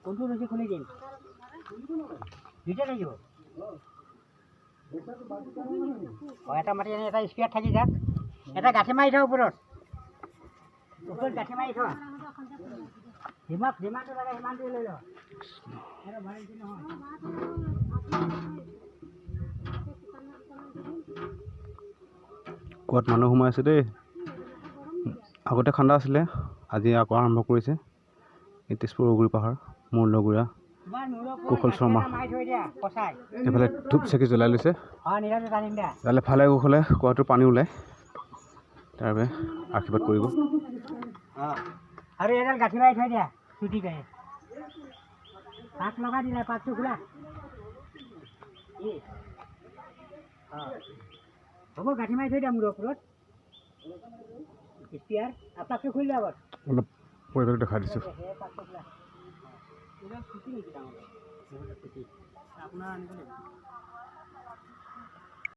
কোনটো লৈছে খুলি দিম দুইটা লাগিব এটা মাটি এনে এটা স্পিয়াৰ থাকি যাক এটা গাঁঠি মাৰি থওঁ ওপৰত গাঁঠি মাৰি থোৱা যিমানটো লাগে সিমানটোৱে লৈ লওঁ কোৱাত মানুহ সোমাই আছে দেই আগতে খান্দা আছিলে আজি আকৌ আৰম্ভ কৰিছে এই তেজপুৰ উগুৰি পাহাৰ মোৰ লগৰীয়া কুশল শৰ্মা এইফালে ধূপ চাকি জ্বলাই লৈছে তালে ফালে কুশলে কুৱাটোৰ পানী ওলায় তাৰ বাবে আশীৰ্বাদ কৰিব আৰু এডাল গাঁঠি মাৰি থৈ দিয়া চুটি গায়ে পাত লগাই দিলা পাতটো খোলা হ'ব গাঁঠি মাৰি থৈ দিয়া মূৰৰ ওপৰত স্পিয়াৰ পাতটো খুলি দিয়া অলপ পৰিৱেশ দেখাই দিছোঁ আপোনাৰ আনিব লাগিব